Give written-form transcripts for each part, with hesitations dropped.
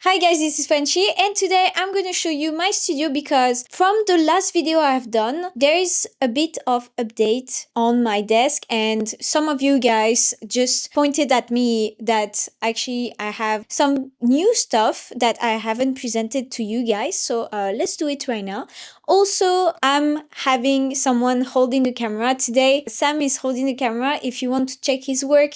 Hi guys, this is Frenchie and today I'm going to show you my studio because from the last video I've done, there is a bit of update on my desk and some of you guys just pointed at me that actually I have some new stuff that I haven't presented to you guys. So let's do it right now. Also, I'm having someone holding the camera today. Sam is holding the camera. If you want to check his work,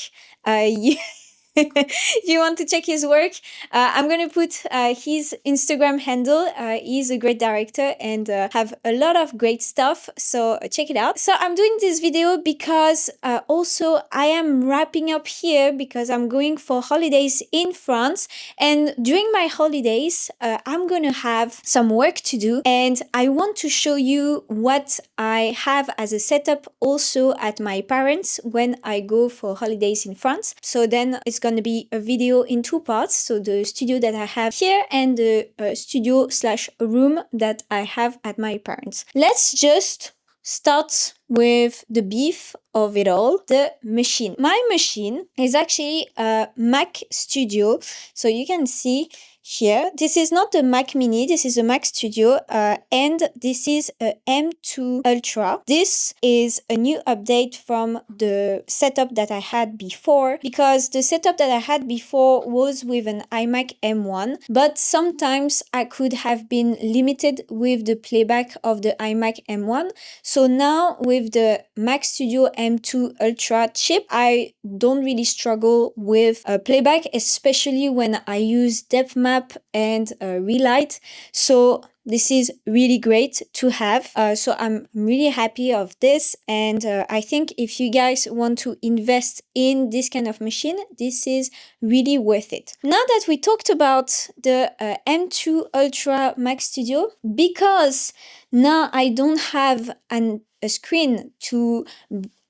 you want to check his work, I'm gonna put his Instagram handle. He's a great director and have a lot of great stuff, so check it out. So I'm doing this video because also I am wrapping up here because I'm going for holidays in France, and during my holidays I'm gonna have some work to do and I want to show you what I have as a setup also at my parents when I go for holidays in France. So then it's going to be a video in two parts. So the studio that I have here and the studio slash room that I have at my parents. Let's just start with the beef of it all, the machine. My machine is actually a Mac Studio. So you can see here, this is not the Mac Mini, this is a Mac Studio, and this is a M2 Ultra. This is a new update from the setup that I had before, because the setup that I had before was with an iMac M1, but sometimes I could have been limited with the playback of the iMac M1. So now with the Mac Studio M2 Ultra chip, I don't really struggle with playback, especially when I use depth map and relight. So this is really great to have. So I'm really happy of this, and I think if you guys want to invest in this kind of machine, this is really worth it. Now that we talked about the M2 Ultra Mac Studio, because now I don't have a screen to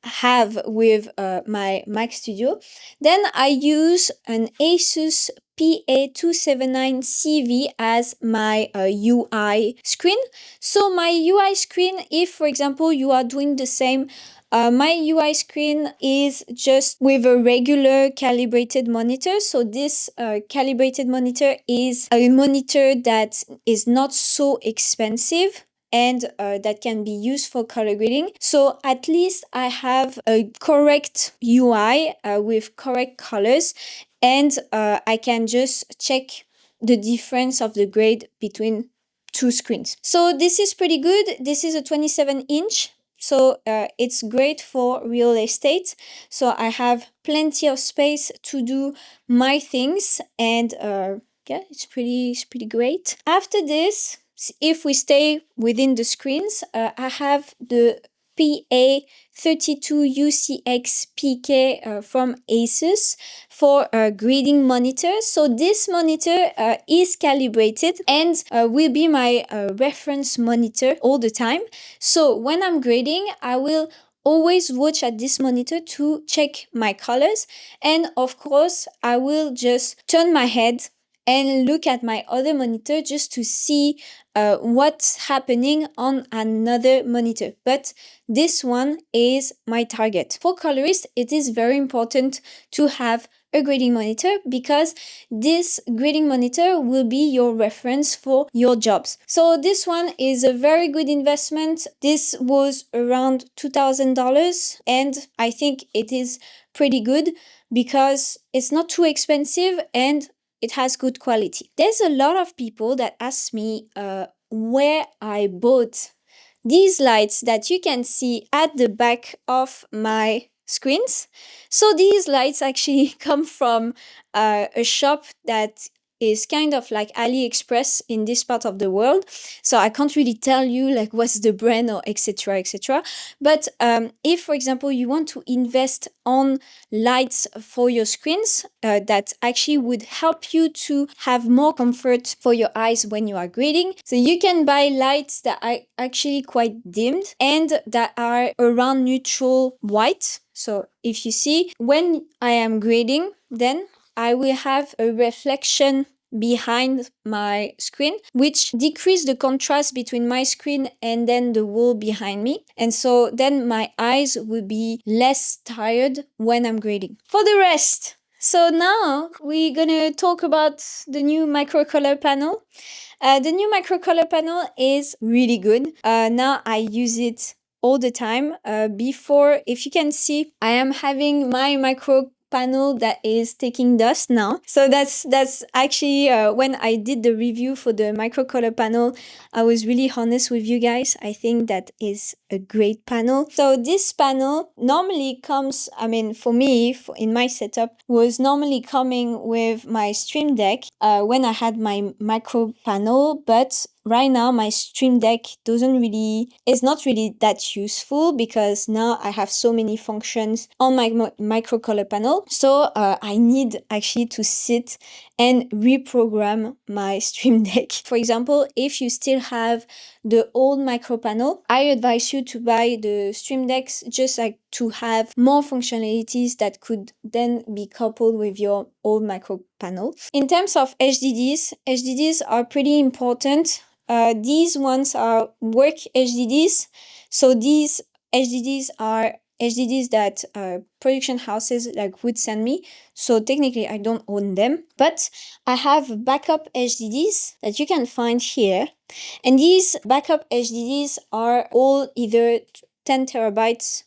have with my Mac Studio, then I use an Asus PA279CV as my UI screen. So my UI screen, if for example you are doing the same, my UI screen is just with a regular calibrated monitor. So this calibrated monitor is a monitor that is not so expensive and that can be used for color grading. So at least I have a correct UI with correct colors, and I can just check the difference of the grade between two screens. So this is pretty good. This is a 27-inch. So it's great for real estate. So I have plenty of space to do my things, and yeah, it's pretty great. After this, if we stay within the screens, I have the PA32UCX PK from Asus for grading monitor. So this monitor is calibrated and will be my reference monitor all the time. So when I'm grading, I will always watch at this monitor to check my colors, and of course I will just turn my head and look at my other monitor just to see what's happening on another monitor. But this one is my target. For Colorist, it is very important to have a grading monitor because this grading monitor will be your reference for your jobs. So this one is a very good investment. This was around $2,000 and I think it is pretty good because it's not too expensive and it has good quality. There's a lot of people that ask me where I bought these lights that you can see at the back of my screens. So these lights actually come from a shop that is kind of like AliExpress in this part of the world. So I can't really tell you like what's the brand or etc etc. But if for example you want to invest on lights for your screens that actually would help you to have more comfort for your eyes when you are grading, so you can buy lights that are actually quite dimmed and that are around neutral white. So if you see, when I am grading, then I will have a reflection behind my screen, which decrease the contrast between my screen and then the wall behind me. And so then my eyes will be less tired when I'm grading. For the rest, So now we're gonna talk about the new micro color panel. The new micro color panel is really good. Now I use it all the time. Before, if you can see, I am having my micro panel that is taking dust now. So that's actually when I did the review for the micro color panel, I was really honest with you guys. I think that is a great panel. So this panel normally comes, I mean, for me, in my setup, was normally coming with my Stream Deck when I had my micro panel, but right now my Stream Deck is not really that useful because now I have so many functions on my micro color panel. So I need actually to sit and reprogram my Stream Deck. For example, if you still have the old micro panel, I advise you to buy the Stream Decks just like to have more functionalities that could then be coupled with your old micro panel. In terms of HDDs are pretty important. These ones are work HDDs. So these HDDs are HDDs that production houses like would send me. So technically I don't own them, but I have backup HDDs that you can find here. And these backup HDDs are all either 10 terabytes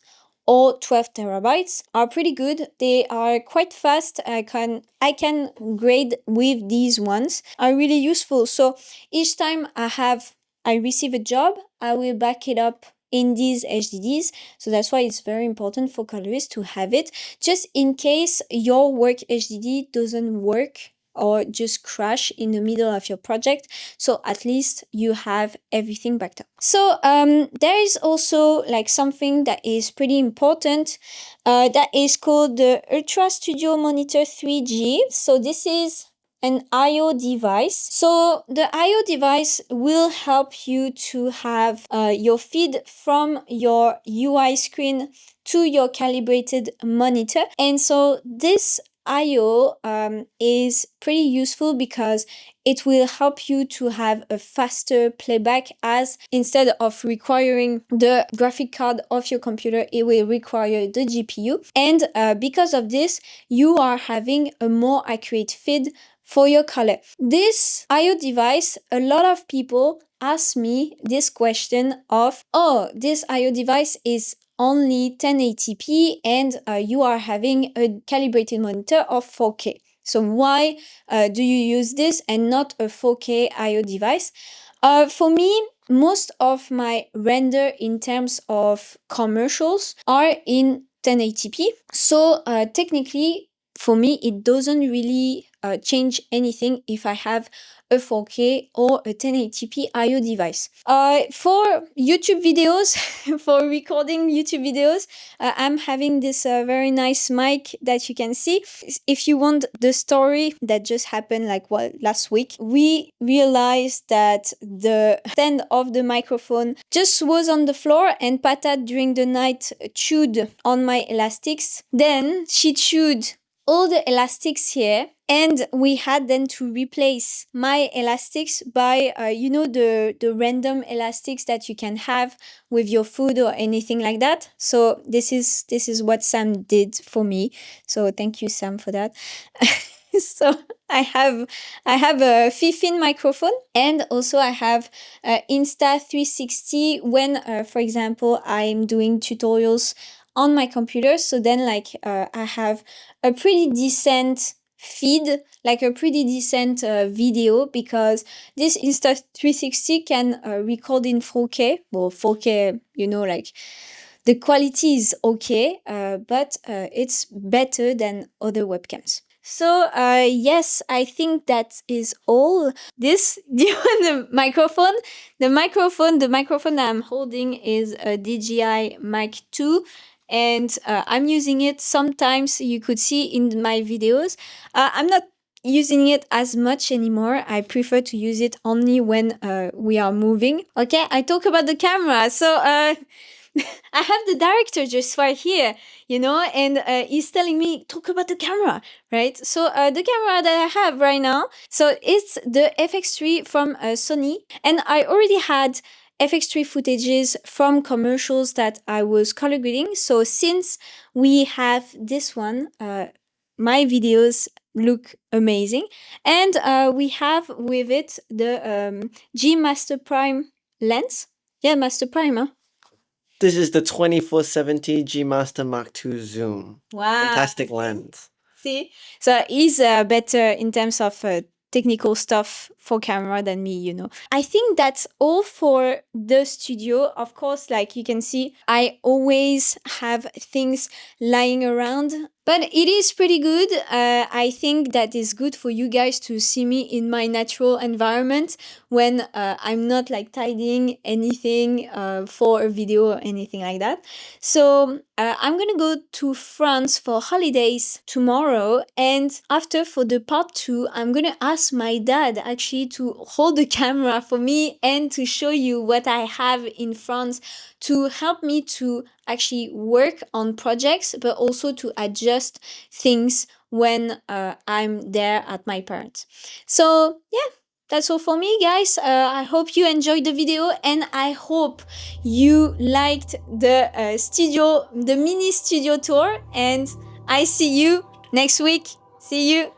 or 12 terabytes, are pretty good. They are quite fast. I can grade with these ones, are really useful. So each time I receive a job, I will back it up in these HDDs. So that's why it's very important for Colorist to have it, just in case your work HDD doesn't work or just crash in the middle of your project. So at least you have everything backed up. So there is also like something that is pretty important that is called the Ultra Studio Monitor 3G. So this is an I/O device. So the I/O device will help you to have your feed from your UI screen to your calibrated monitor. And so this I/O is pretty useful because it will help you to have a faster playback, as instead of requiring the graphic card of your computer, it will require the GPU. And because of this, you are having a more accurate feed for your color. This I/O device, a lot of people ask me this question of, oh, this I/O device is only 1080p and you are having a calibrated monitor of 4K. So why do you use this and not a 4K I/O device? For me, most of my render in terms of commercials are in 1080p. So technically, for me, it doesn't really change anything if I have a 4K or a 1080p I/O device. For YouTube videos, for recording YouTube videos, I'm having this very nice mic that you can see. If you want the story that just happened like last week, we realized that the stand of the microphone just was on the floor and Patat during the night chewed on my elastics. Then she chewed all the elastics here, and we had then to replace my elastics by the random elastics that you can have with your food or anything like that. So this is what Sam did for me, so thank you, Sam, for that. So I have a Fifin microphone, and also I have Insta360 when for example I'm doing tutorials on my computer. So then I have a pretty decent feed, like a pretty decent video, because this Insta360 can record in 4K. Well, 4K, like the quality is okay, but it's better than other webcams. So yes, I think that is all. This the microphone. The microphone that I'm holding is a DJI Mic 2, and I'm using it sometimes. You could see in my videos. I'm not using it as much anymore. I prefer to use it only when we are moving. Okay, I talk about the camera. So I have the director just right here, and he's telling me, talk about the camera, right? So the camera that I have right now, so it's the FX3 from Sony, and I already had FX3 footages from commercials that I was color grading. So since we have this one, my videos look amazing. And we have with it the G Master Prime lens. Yeah, Master Prime, huh? This is the 2470 G Master Mark II zoom. Wow. Fantastic lens. See? So he's better in terms of technical stuff for camera than me, you know. I think that's all for the studio. Of course, like you can see, I always have things lying around, but it is pretty good. I think that is good for you guys to see me in my natural environment when I'm not like tidying anything for a video or anything like that. So I'm gonna go to France for holidays tomorrow, and after for the part 2, I'm gonna ask my dad actually to hold the camera for me and to show you what I have in France to help me to actually work on projects, but also to adjust things when I'm there at my parents. So yeah, that's all for me, guys. I hope you enjoyed the video, and I hope you liked the studio, the mini studio tour, and I see you next week. See you.